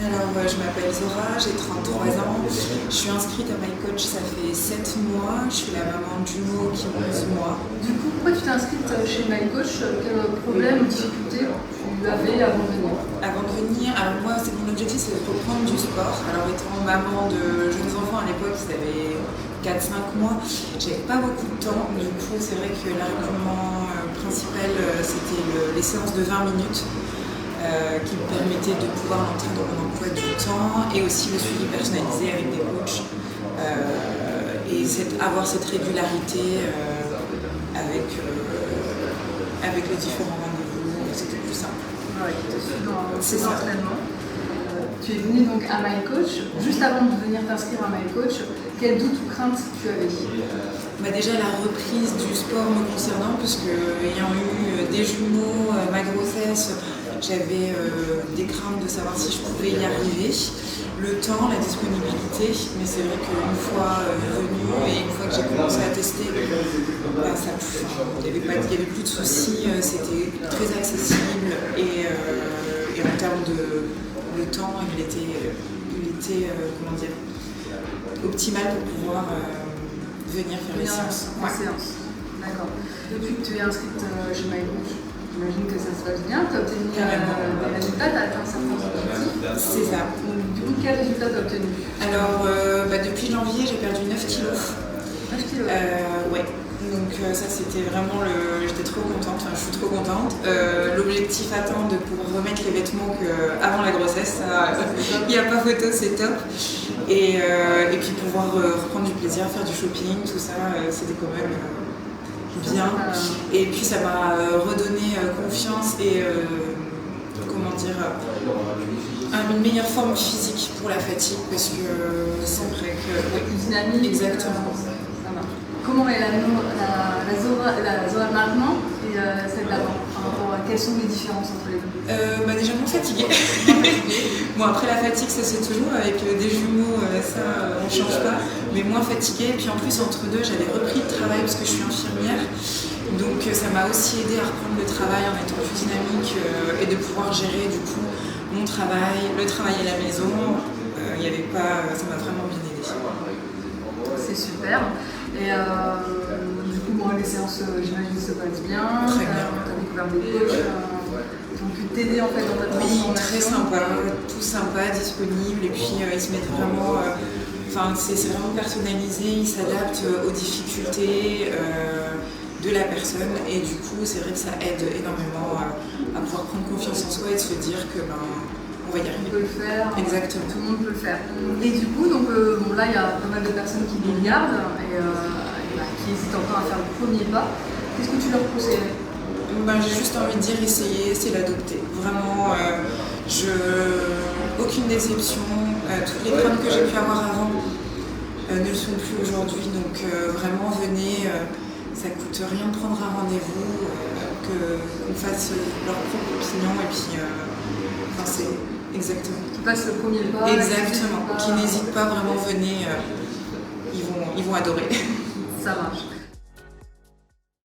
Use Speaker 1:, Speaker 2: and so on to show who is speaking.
Speaker 1: Alors, je m'appelle Zora, j'ai 33 ans. Je suis inscrite à MyCoach, ça fait 7 mois. Je suis la maman de jumeaux qui ont 11 mois.
Speaker 2: Du coup, pourquoi tu t'es inscrite chez MyCoach? Quel problème ou difficulté tu avais avant de venir?
Speaker 1: Avant de venir, alors moi, mon objectif, c'est de reprendre du sport. Alors, étant maman de jeunes enfants à l'époque, ils avaient 4-5 mois, j'avais pas beaucoup de temps. Du coup, c'est vrai que l'argument principal, c'était les séances de 20 minutes. Qui me permettait de pouvoir entrer dans mon emploi du temps et aussi le suivi personnalisé avec des coachs et avoir cette régularité avec les différents rendez-vous, c'était plus simple.
Speaker 2: Ouais, tu te suis dans
Speaker 1: ça.
Speaker 2: l'entraînement. Tu es venue donc à MyCoach. Juste avant de venir t'inscrire à MyCoach, quels doutes ou craintes tu avais?
Speaker 1: Déjà la reprise du sport me concernant, puisque ayant eu des jumeaux, ma grossesse, j'avais des craintes de savoir si je pouvais y arriver. Le temps, la disponibilité, mais c'est vrai qu'une fois venue et une fois que j'ai commencé à tester, il n'y avait plus de soucis, c'était très accessible et en termes de le temps, il était comment dire, optimal pour pouvoir venir faire les séances.
Speaker 2: D'accord. Depuis que tu es inscrite chez MyCoach, j'imagine que ça se passe bien. Tu as obtenu des résultats, tu as atteint certains objectifs.
Speaker 1: C'est ça.
Speaker 2: Du coup, quels résultats tu as obtenu?
Speaker 1: Alors, depuis janvier, j'ai perdu 9 kilos.
Speaker 2: 9 kilos
Speaker 1: Ouais. Donc ça, c'était vraiment j'étais trop contente, enfin je suis trop contente. L'objectif atteint de pouvoir remettre les vêtements avant la grossesse, il n'y a pas photo, c'est top. Et puis pouvoir reprendre du plaisir, faire du shopping, tout ça, c'était quand même bien. Et puis ça m'a redonné confiance et comment dire, une meilleure forme physique pour la fatigue, parce que c'est vrai que...
Speaker 2: Plus dynamique.
Speaker 1: Exactement.
Speaker 2: Comment est la Zora maintenant et celle d'avant? Quelles sont les différences entre les deux?
Speaker 1: Déjà moins fatiguée. Bon, après la fatigue, ça c'est toujours avec des jumeaux, ça on ne change pas, mais moins fatiguée. Et puis en plus, entre deux, j'avais repris le travail parce que je suis infirmière. Donc ça m'a aussi aidé à reprendre le travail en étant plus dynamique et de pouvoir gérer du coup mon travail, le travail à la maison. Ça m'a vraiment bien aidé.
Speaker 2: C'est super. Et du coup, les séances, j'imagine, se passent bien.
Speaker 1: Très bien.
Speaker 2: Tu as découvert des coachs qui ont pu t'aider en fait dans ta transformation.
Speaker 1: Oui, très sympa, tout sympa, disponible. Et puis ils se mettent vraiment. C'est vraiment personnalisé, ils s'adaptent aux difficultés de la personne. Et du coup, c'est vrai que ça aide énormément à pouvoir prendre confiance en soi et de se dire que on va y arriver.
Speaker 2: On peut le faire.
Speaker 1: Exactement.
Speaker 2: Tout le monde peut le faire. Et du coup, donc, là, il y a pas mal de personnes qui nous regardent et qui hésitent encore à faire le premier pas. Qu'est-ce que tu leur conseillerais?
Speaker 1: J'ai juste envie de dire essayez d'adopter. Vraiment, aucune déception. Toutes les craintes que j'ai pu avoir avant ne le sont plus aujourd'hui. Donc vraiment, venez. Ça coûte rien de prendre un rendez-vous, qu'on fasse leur propre opinion et puis c'est exactement.
Speaker 2: Qui passent le premier pas.
Speaker 1: Exactement. Qui n'hésitent pas, vraiment venez, ils vont adorer.
Speaker 2: Ça marche.